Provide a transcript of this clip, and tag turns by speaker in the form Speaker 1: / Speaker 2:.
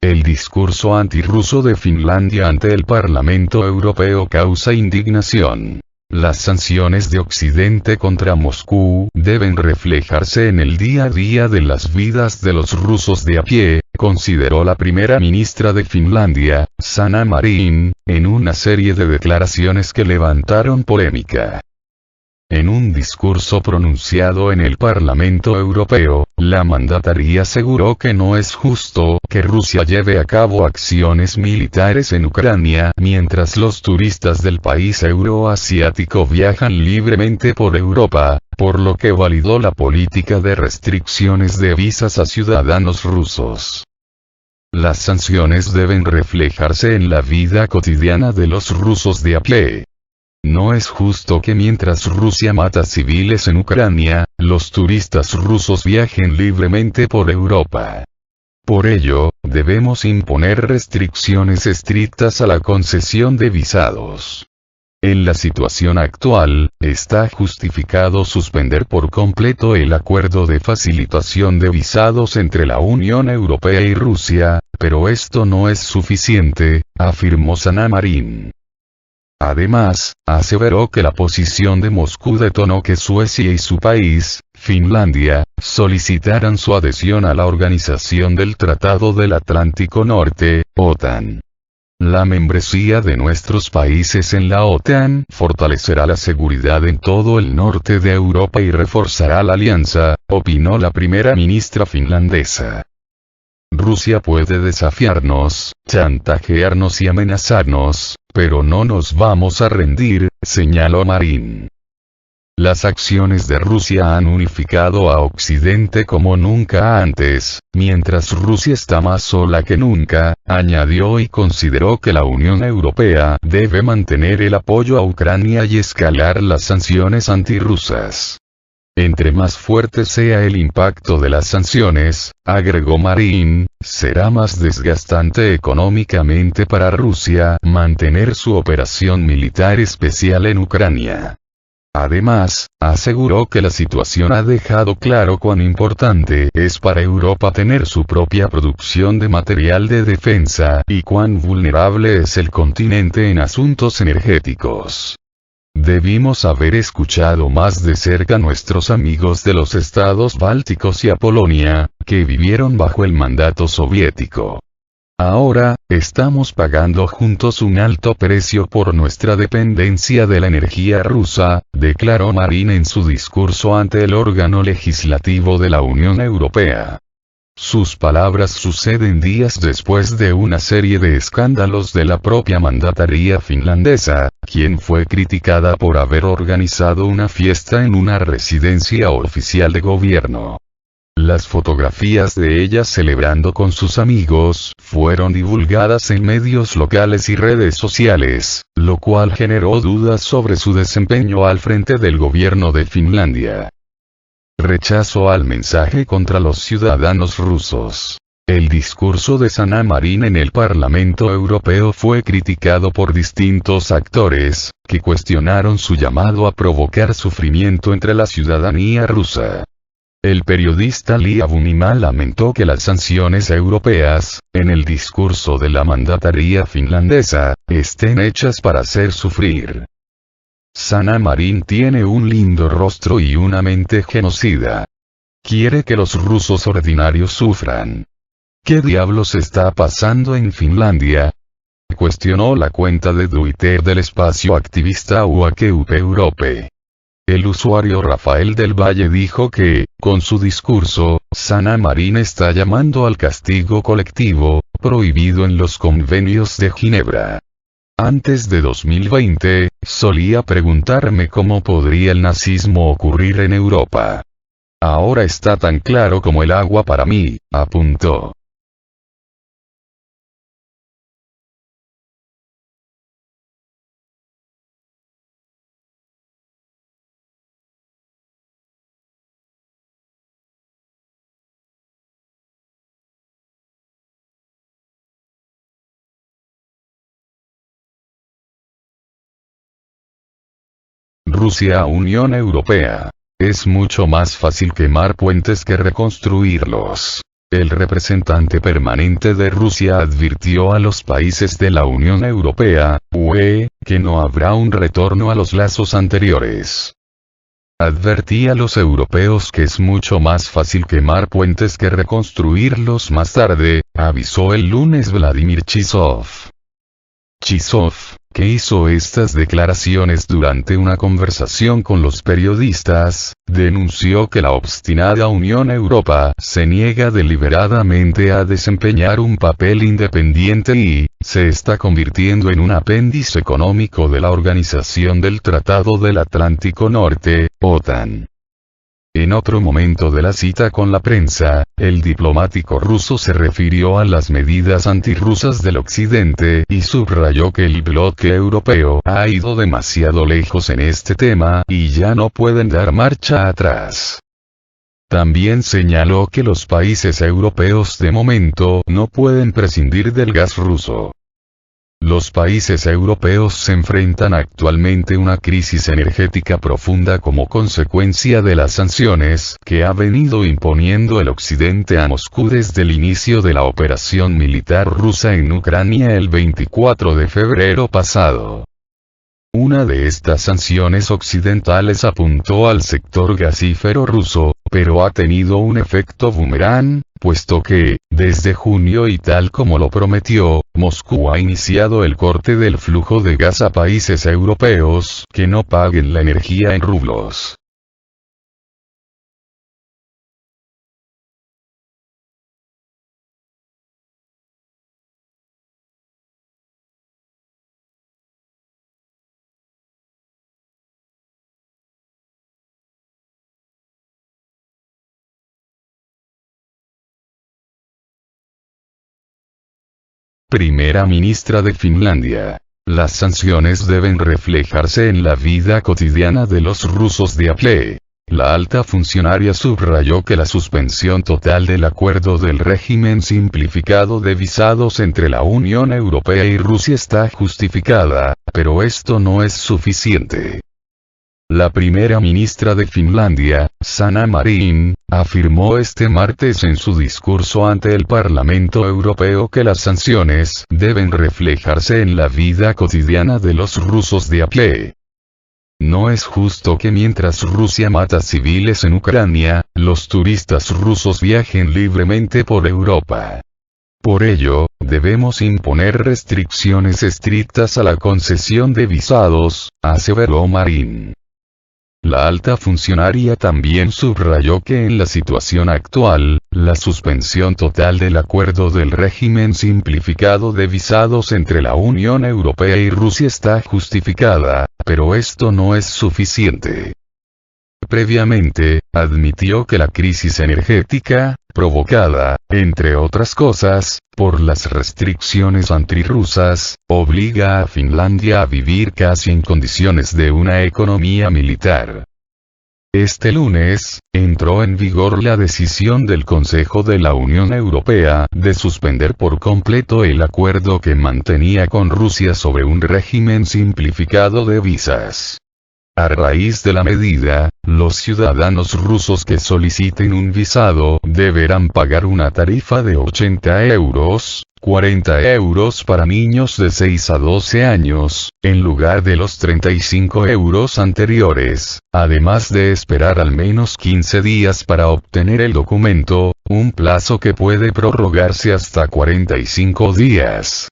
Speaker 1: El discurso antirruso de Finlandia ante el Parlamento Europeo causa indignación. Las sanciones de Occidente contra Moscú deben reflejarse en el día a día de las vidas de los rusos de a pie, consideró la primera ministra de Finlandia, Sanna Marin, en una serie de declaraciones que levantaron polémica. En un discurso pronunciado en el Parlamento Europeo, la mandataria aseguró que no es justo que Rusia lleve a cabo acciones militares en Ucrania mientras los turistas del país euroasiático viajan libremente por Europa, por lo que validó la política de restricciones de visas a ciudadanos rusos. Las sanciones deben reflejarse en la vida cotidiana de los rusos de a pie. No es justo que mientras Rusia mata civiles en Ucrania, los turistas rusos viajen libremente por Europa. Por ello, debemos imponer restricciones estrictas a la concesión de visados. En la situación actual, está justificado suspender por completo el acuerdo de facilitación de visados entre la Unión Europea y Rusia, pero esto no es suficiente, afirmó Sanna Marin. Además, aseveró que la posición de Moscú detonó que Suecia y su país, Finlandia, solicitaran su adhesión a la Organización del Tratado del Atlántico Norte, OTAN. La membresía de nuestros países en la OTAN fortalecerá la seguridad en todo el norte de Europa y reforzará la alianza, opinó la primera ministra finlandesa. Rusia puede desafiarnos, chantajearnos y amenazarnos, pero no nos vamos a rendir, señaló Marin. Las acciones de Rusia han unificado a Occidente como nunca antes, mientras Rusia está más sola que nunca, añadió y consideró que la Unión Europea debe mantener el apoyo a Ucrania y escalar las sanciones antirrusas. Entre más fuerte sea el impacto de las sanciones, agregó Marin, será más desgastante económicamente para Rusia mantener su operación militar especial en Ucrania. Además, aseguró que la situación ha dejado claro cuán importante es para Europa tener su propia producción de material de defensa y cuán vulnerable es el continente en asuntos energéticos. Debimos haber escuchado más de cerca a nuestros amigos de los estados bálticos y a Polonia, que vivieron bajo el mandato soviético. Ahora, estamos pagando juntos un alto precio por nuestra dependencia de la energía rusa, declaró Marin en su discurso ante el órgano legislativo de la Unión Europea. Sus palabras suceden días después de una serie de escándalos de la propia mandataria finlandesa, quien fue criticada por haber organizado una fiesta en una residencia oficial de gobierno. Las fotografías de ella celebrando con sus amigos fueron divulgadas en medios locales y redes sociales, lo cual generó dudas sobre su desempeño al frente del gobierno de Finlandia. Rechazo al mensaje contra los ciudadanos rusos. El discurso de Sanna Marin en el Parlamento Europeo fue criticado por distintos actores, que cuestionaron su llamado a provocar sufrimiento entre la ciudadanía rusa. El periodista Lia Bunima lamentó que las sanciones europeas, en el discurso de la mandataria finlandesa, estén hechas para hacer sufrir. Sanna Marin tiene un lindo rostro y una mente genocida. Quiere que los rusos ordinarios sufran. ¿Qué diablos está pasando en Finlandia? Cuestionó la cuenta de Twitter del espacio activista UAKUP Europe. El usuario Rafael del Valle dijo que, con su discurso, Sanna Marin está llamando al castigo colectivo, prohibido en los convenios de Ginebra. Antes de 2020, solía preguntarme cómo podría el nazismo ocurrir en Europa. Ahora está tan claro como el agua para mí, apuntó. Rusia Unión Europea. Es mucho más fácil quemar puentes que reconstruirlos. el representante permanente de Rusia advirtió a los países de la Unión Europea, UE, que no habrá un retorno a los lazos anteriores. Advertí a los europeos que es mucho más fácil quemar puentes que reconstruirlos más tarde, avisó el lunes Vladimir Chisov. Chisov, que hizo estas declaraciones durante una conversación con los periodistas, denunció que la obstinada Unión Europea se niega deliberadamente a desempeñar un papel independiente y se está convirtiendo en un apéndice económico de la Organización del Tratado del Atlántico Norte, OTAN. En otro momento de la cita con la prensa, el diplomático ruso se refirió a las medidas antirrusas del Occidente y subrayó que el bloque europeo ha ido demasiado lejos en este tema y ya no pueden dar marcha atrás. También señaló que los países europeos de momento no pueden prescindir del gas ruso. Los países europeos se enfrentan actualmente a una crisis energética profunda como consecuencia de las sanciones que ha venido imponiendo el Occidente a Moscú desde el inicio de la operación militar rusa en Ucrania el 24 de febrero pasado. Una de estas sanciones occidentales apuntó al sector gasífero ruso, pero ha tenido un efecto boomerang, puesto que, desde junio y tal como lo prometió, Moscú ha iniciado el corte del flujo de gas a países europeos que no paguen la energía en rublos. Primera ministra de Finlandia. Las sanciones deben reflejarse en la vida cotidiana de los rusos de a pie. La alta funcionaria subrayó que la suspensión total del acuerdo del régimen simplificado de visados entre la Unión Europea y Rusia está justificada, pero esto no es suficiente. La primera ministra de Finlandia, Sanna Marin, afirmó este martes en su discurso ante el Parlamento Europeo que las sanciones deben reflejarse en la vida cotidiana de los rusos de a pie. No es justo que mientras Rusia mata civiles en Ucrania, los turistas rusos viajen libremente por Europa. Por ello, debemos imponer restricciones estrictas a la concesión de visados, aseveró Marin. La alta funcionaria también subrayó que en la situación actual, la suspensión total del acuerdo del régimen simplificado de visados entre la Unión Europea y Rusia está justificada, pero esto no es suficiente. Previamente, admitió que la crisis energética, provocada, entre otras cosas, por las restricciones antirrusas, obliga a Finlandia a vivir casi en condiciones de una economía militar. Este lunes, entró en vigor la decisión del Consejo de la Unión Europea de suspender por completo el acuerdo que mantenía con Rusia sobre un régimen simplificado de visas. A raíz de la medida, los ciudadanos rusos que soliciten un visado deberán pagar una tarifa de 80 euros, 40 euros para niños de 6 a 12 años, en lugar de los 35 euros anteriores, además de esperar al menos 15 días para obtener el documento, un plazo que puede prorrogarse hasta 45 días.